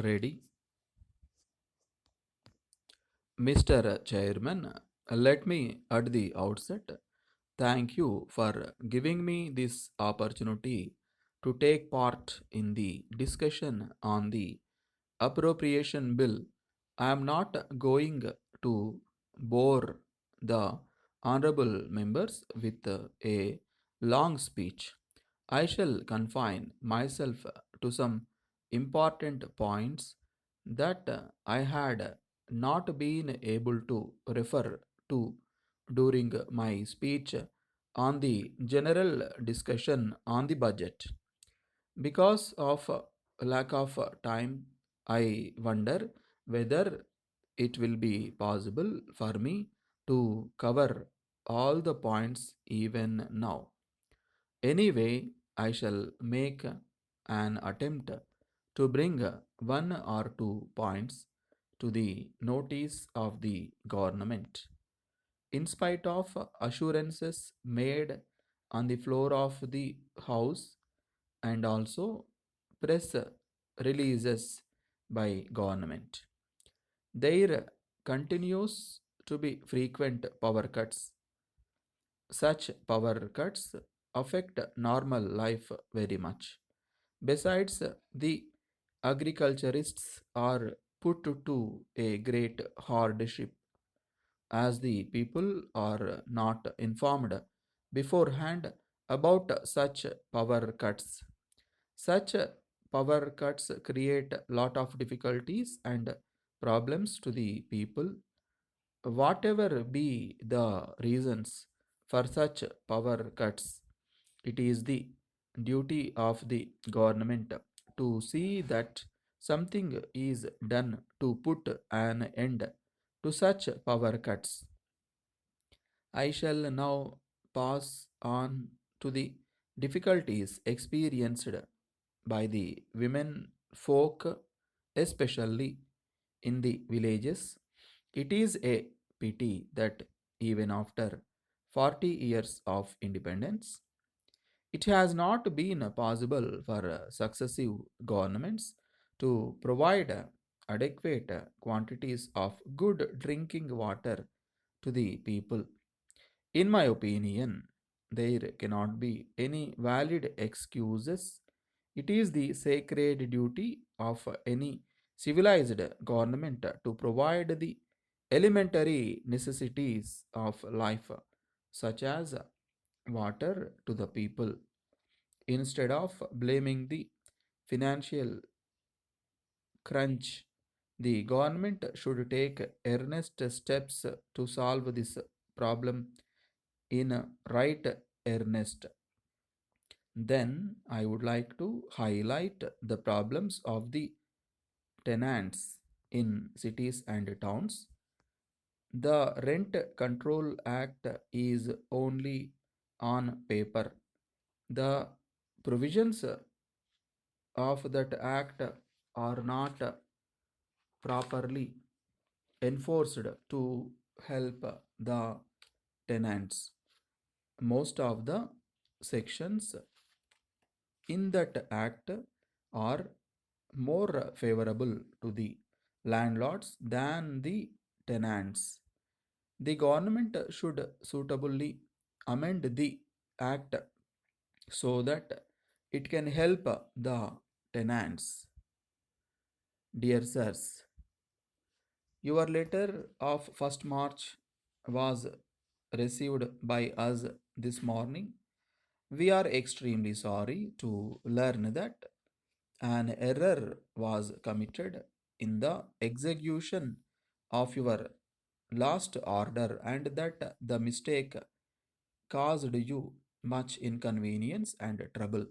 Ready? Mr. Chairman, let me at the outset thank you for giving me this opportunity to take part in the discussion on the appropriation bill. I am not going to bore the honorable members with a long speech. I shall confine myself to some important points that I had not been able to refer to during my speech on the general discussion on the budget. Because of lack of time, I wonder whether it will be possible for me to cover all the points even now. Anyway, I shall make an attempt to bring one or two points to the notice of the government. In spite of assurances made on the floor of the House and also press releases by government, there continues to be frequent power cuts. Such power cuts affect normal life very much. Besides, the agriculturists are put to a great hardship as the people are not informed beforehand about such power cuts. Such power cuts create lot of difficulties and problems to the people. Whatever be the reasons for such power cuts, it is the duty of the government to see that something is done to put an end to such power cuts. I shall now pass on to the difficulties experienced by the women folk, especially in the villages. It is a pity that even after 40 years of independence, it has not been possible for successive governments to provide adequate quantities of good drinking water to the people. In my opinion, there cannot be any valid excuses. It is the sacred duty of any civilized government to provide the elementary necessities of life, such as water, to the people. Instead of blaming the financial crunch, the government should take earnest steps to solve this problem in right earnest. Then I would like to highlight the problems of the tenants in cities and towns. The Rent Control Act is only on paper. The provisions of that act are not properly enforced to help the tenants. Most of the sections in that act are more favorable to the landlords than the tenants. The government should suitably amend the act so that it can help the tenants. Dear sirs, your letter of 1st March was received by us this morning. We are extremely sorry to learn that an error was committed in the execution of your last order and that the mistake caused you much inconvenience and trouble.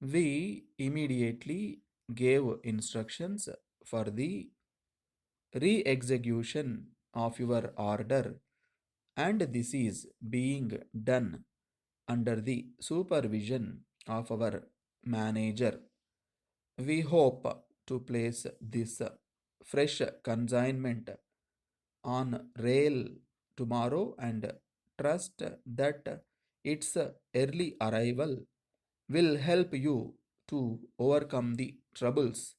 We immediately gave instructions for the re execution of your order, and this is being done under the supervision of our manager. We hope to place this fresh consignment on rail tomorrow and trust that its early arrival will help you to overcome the troubles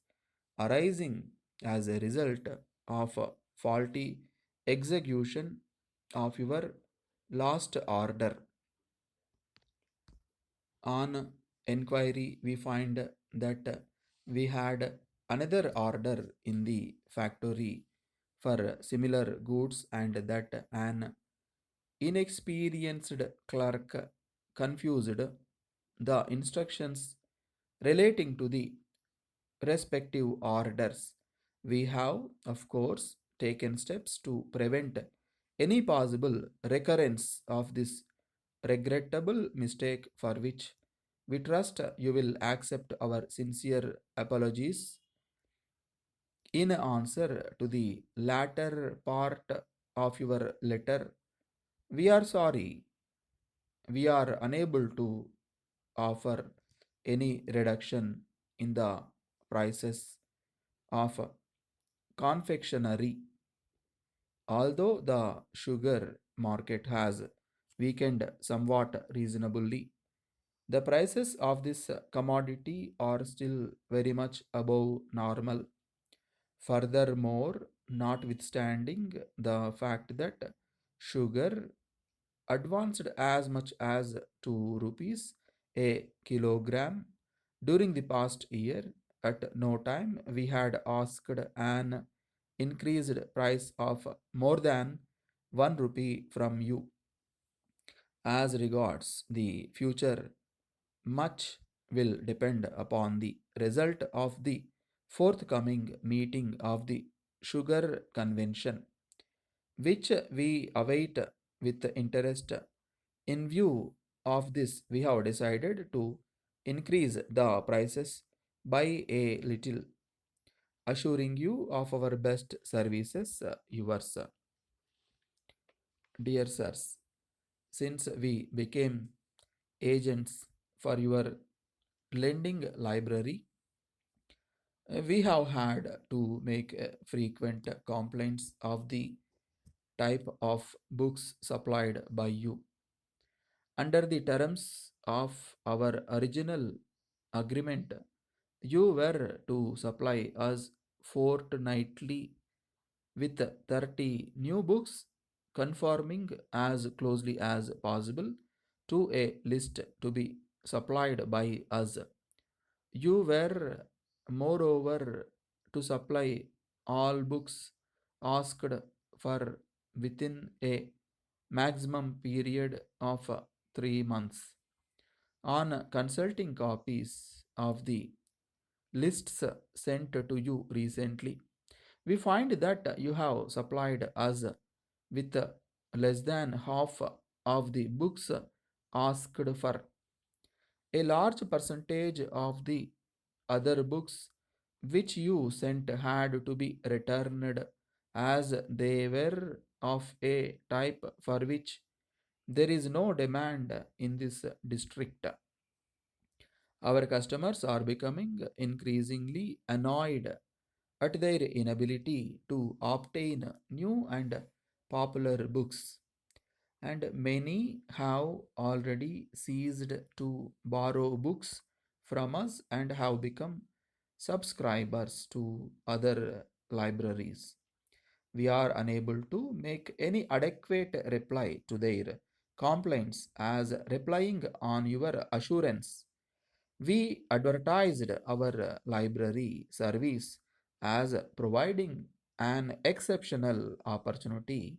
arising as a result of a faulty execution of your last order. On enquiry, we find that we had another order in the factory for similar goods, and that an inexperienced clerk confused the instructions relating to the respective orders. We have, of course, taken steps to prevent any possible recurrence of this regrettable mistake, for which we trust you will accept our sincere apologies. In answer to the latter part of your letter, we are sorry we are unable to offer any reduction in the prices of confectionery. Although the sugar market has weakened somewhat reasonably, the prices of this commodity are still very much above normal. Furthermore, notwithstanding the fact that sugar advanced as much as 2 rupees a kilogram during the past year, at no time we had asked an increased price of more than 1 rupee from you. As regards the future, much will depend upon the result of the forthcoming meeting of the Sugar Convention, which we await with interest. In view of this, we have decided to increase the prices by a little, assuring you of our best services, yours, dear sirs. Since we became agents for your lending library, we have had to make frequent complaints of the type of books supplied by you. Under the terms of our original agreement, you were to supply us fortnightly with 30 new books, conforming as closely as possible to a list to be supplied by us. You were, moreover, to supply all books asked for within a maximum period of 3 months. On consulting copies of the lists sent to you recently, we find that you have supplied us with less than half of the books asked for. A large percentage of the other books which you sent had to be returned, as they were of a type for which there is no demand in this district. Our customers are becoming increasingly annoyed at their inability to obtain new and popular books, and many have already ceased to borrow books from us and have become subscribers to other libraries. We are unable to make any adequate reply to their complaints, as relying on your assurance we advertised our library service as providing an exceptional opportunity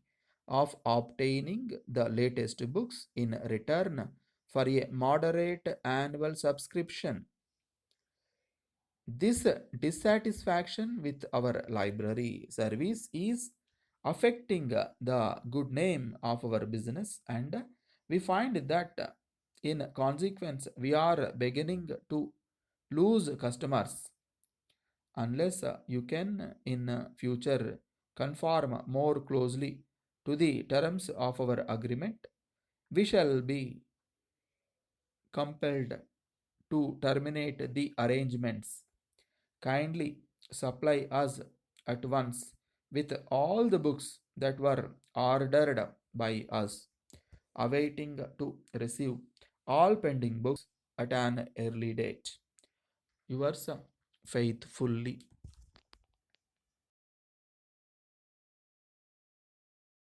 of obtaining the latest books in return for a moderate annual subscription. This dissatisfaction with our library service is affecting the good name of our business, and we find that in consequence we are beginning to lose customers. Unless you can in future conform more closely to the terms of our agreement, we shall be compelled to terminate the arrangements. Kindly supply us at once with all the books that were ordered by us, awaiting to receive all pending books at an early date. Yours faithfully.